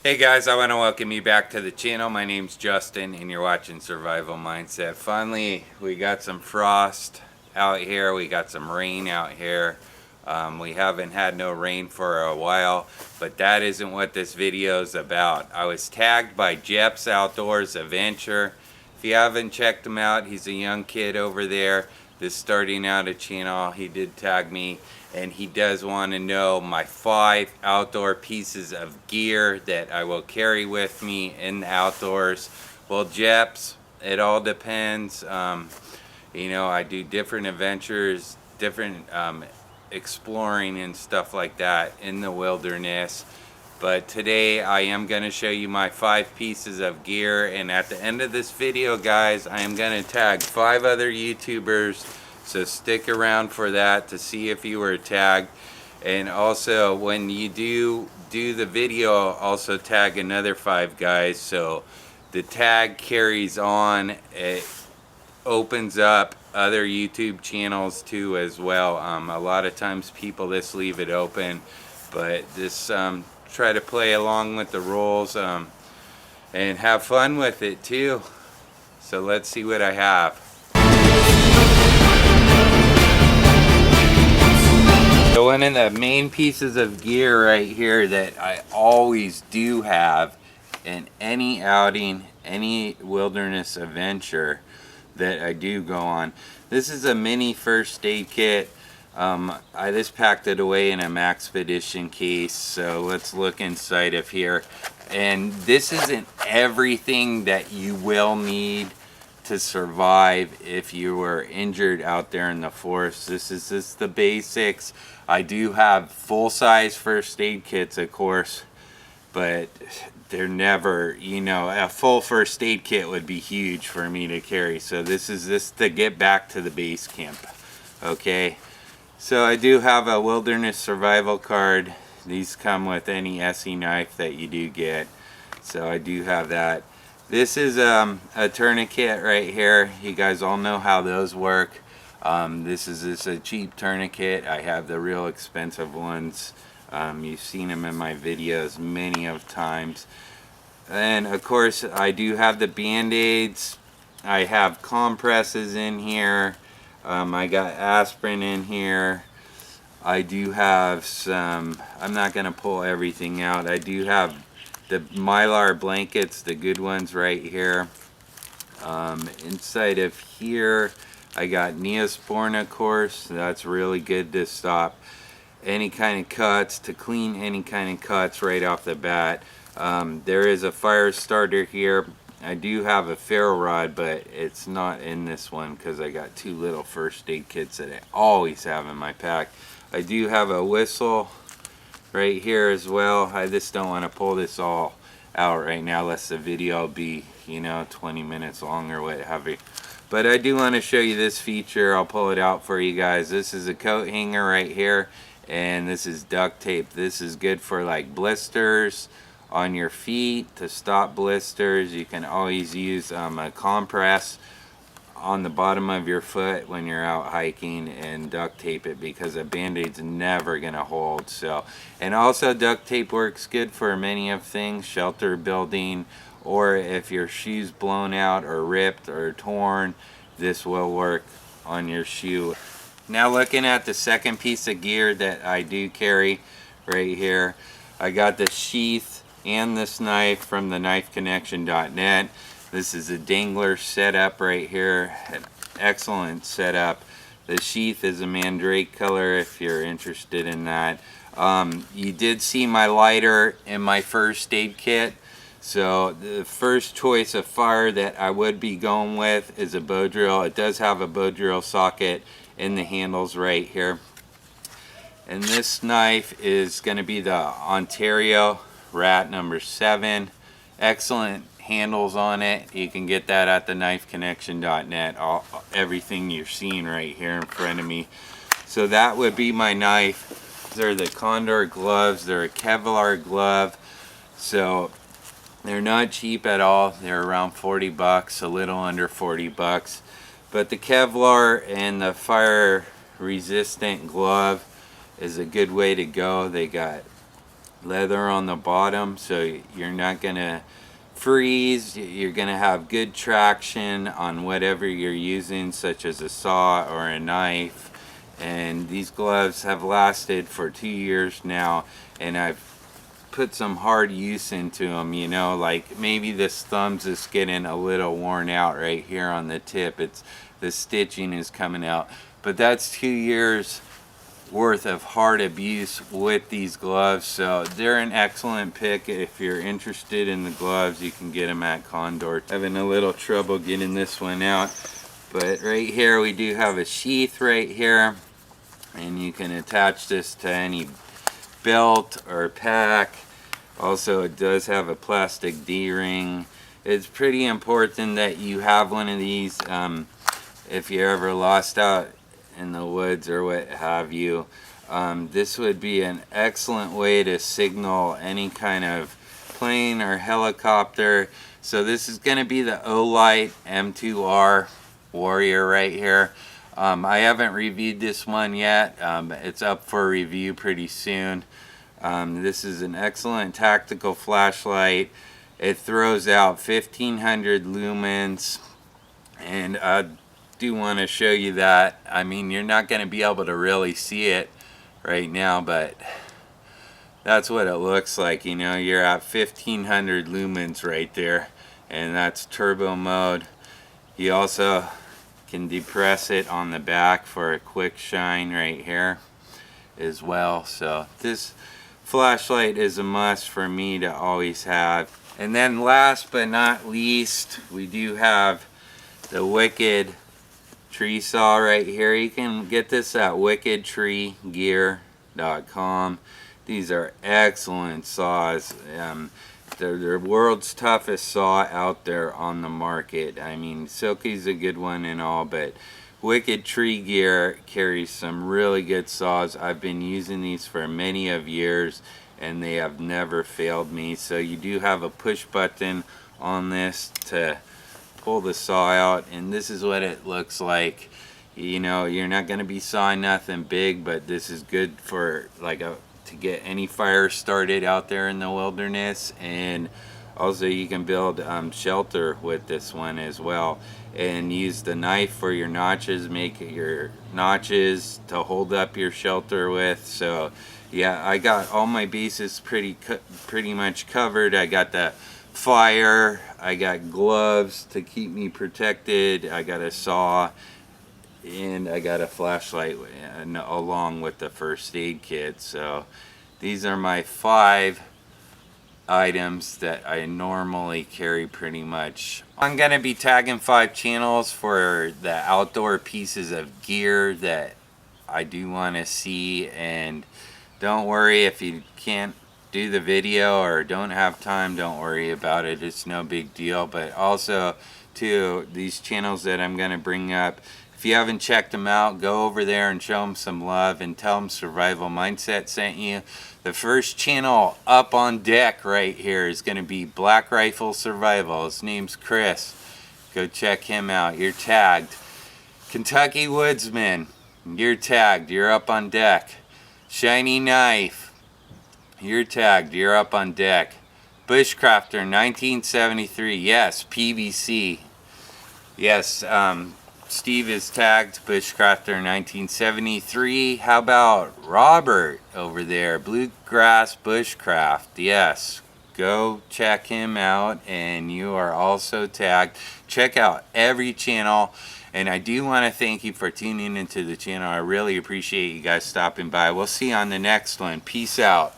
Hey guys, I want to welcome you back to the channel. My name's Justin and you're watching Survival Mindset. Finally, we got some frost out here. We got some rain out here. We haven't had no rain for a while, but that isn't what this video is about. I was tagged by Jep's Outdoors Adventure. If you haven't checked him out, he's a young kid over there that's starting out a channel. He did tag me, and he does want to know my 5 outdoor pieces of gear that I will carry with me in the outdoors. Well, Jeps, it all depends. You know, I do different adventures, different exploring and stuff like that in the wilderness. But today I am going to show you my 5 pieces of gear, and at the end of this video, guys, I am going to tag 5 other YouTubers, so stick around for that to see if you were tagged. And also, when you do the video, also tag another 5 guys, so the tag carries on. It opens up other YouTube channels too as well. A lot of times people just leave it open, but this try to play along with the rules and have fun with it too. So let's see what I have. So one of the main pieces of gear right here that I always do have in any outing, any wilderness adventure that I do go on, this is a mini first aid kit. I just packed it away in a Maxpedition case, so let's look inside of here. And this isn't everything that you will need to survive if you were injured out there in the forest. This is just the basics. I do have full-size first aid kits, of course, but they're never, you know, a full first aid kit would be huge for me to carry. So this is just to get back to the base camp, okay? So I do have a wilderness survival card. These come with any SE knife that you do get. So I do have that. This is a tourniquet right here. You guys all know how those work. This is just a cheap tourniquet. I have the real expensive ones. You've seen them in my videos many of times. And of course I do have the band-aids. I have compresses in here. I got aspirin in here. I do have some, I'm not going to pull everything out. I do have the Mylar blankets, the good ones right here. Inside of here I got Neosporin, of course. That's really good to stop any kind of cuts, to clean any kind of cuts right off the bat. There is a fire starter here. I do have a ferro rod, but it's not in this one because I got 2 little first aid kits that I always have in my pack. I do have a whistle right here as well. I just don't want to pull this all out right now, unless the video will be, you know, 20 minutes long or what have you. But I do want to show you this feature. I'll pull it out for you guys. This is a coat hanger right here, and this is duct tape. This is good for like blisters on your feet, to stop blisters. You can always use a compress on the bottom of your foot when you're out hiking and duct tape it, because a band-aid's never gonna hold. So, and also duct tape works good for many of things, shelter building, or if your shoe's blown out or ripped or torn, this will work on your shoe. Now looking at the second piece of gear that I do carry right here, I got the sheath and this knife from the knifeconnection.net. This is a dangler setup right here, an excellent setup. The sheath is a mandrake color if you're interested in that. You did see my lighter in my first aid kit. So the first choice of fire that I would be going with is a bow drill. It does have a bow drill socket in the handles right here. And this knife is going to be the Ontario Rat number 7. Excellent handles on it. You can get that at the knifeconnection.net. Everything you're seeing right here in front of me. So that would be my knife. They're the Condor gloves. They're a Kevlar glove. So they're not cheap at all. They're around 40 bucks, a little under 40 bucks. But the Kevlar and the fire resistant glove is a good way to go. They got leather on the bottom, so you're not gonna freeze. You're gonna have good traction on whatever you're using, such as a saw or a knife. And these gloves have lasted for 2 years now, and I've put some hard use into them, you know, like maybe this thumb's just getting a little worn out right here on the tip. It's the stitching is coming out, but that's 2 years worth of hard abuse with these gloves. So they're an excellent pick. If you're interested in the gloves, you can get them at Condor. Having a little trouble getting this one out, but right here we do have a sheath right here, and you can attach this to any belt or pack. Also, it does have a plastic D-ring. It's pretty important that you have one of these if you're ever lost out in the woods or what have you. This would be an excellent way to signal any kind of plane or helicopter. So this is going to be the Olight M2R Warrior right here. I haven't reviewed this one yet. It's up for review pretty soon. This is an excellent tactical flashlight. It throws out 1500 lumens, and I do want to show you that. I mean, you're not going to be able to really see it right now, but that's what it looks like. You know, you're at 1500 lumens right there, and that's turbo mode. You also can depress it on the back for a quick shine right here as well. So this flashlight is a must for me to always have. And then last but not least, we do have the Wicked tree saw right here. You can get this at wickedtreegear.com. These are excellent saws. They're the world's toughest saw out there on the market. I mean, Silky's a good one and all, but Wicked Tree Gear carries some really good saws. I've been using these for many of years, and they have never failed me. So you do have a push button on this to pull the saw out, and this is what it looks like. You know, you're not going to be sawing nothing big, but this is good for like to get any fire started out there in the wilderness. And also you can build shelter with this one as well, and use the knife for your notches. Make your notches to hold up your shelter with. So yeah, I got all my bases pretty much covered. I got the fire, I got gloves to keep me protected, I got a saw, and I got a flashlight along with the first aid kit. So these are my 5 items that I normally carry pretty much. I'm going to be tagging 5 channels for the outdoor pieces of gear that I do want to see, and don't worry if you can't do the video or don't have time, don't worry about it. It's no big deal. But also too, these channels that I'm going to bring up, if you haven't checked them out, go over there and show them some love and tell them Survival Mindset sent you. The first channel up on deck right here is going to be BlackRifle Survival. His name's Chris. Go check him out. You're tagged. Kentucky Woodsman, you're tagged. You're up on deck. Shiny Knife, you're tagged. You're up on deck. BUSHCRAFTER 1973. Yes, PVC. Yes, Steve is tagged BUSHCRAFTER 1973. How about Robert over there? BluegrassBushcraft. Yes, go check him out, and you are also tagged. Check out every channel, and I do want to thank you for tuning into the channel. I really appreciate you guys stopping by. We'll see you on the next one. Peace out.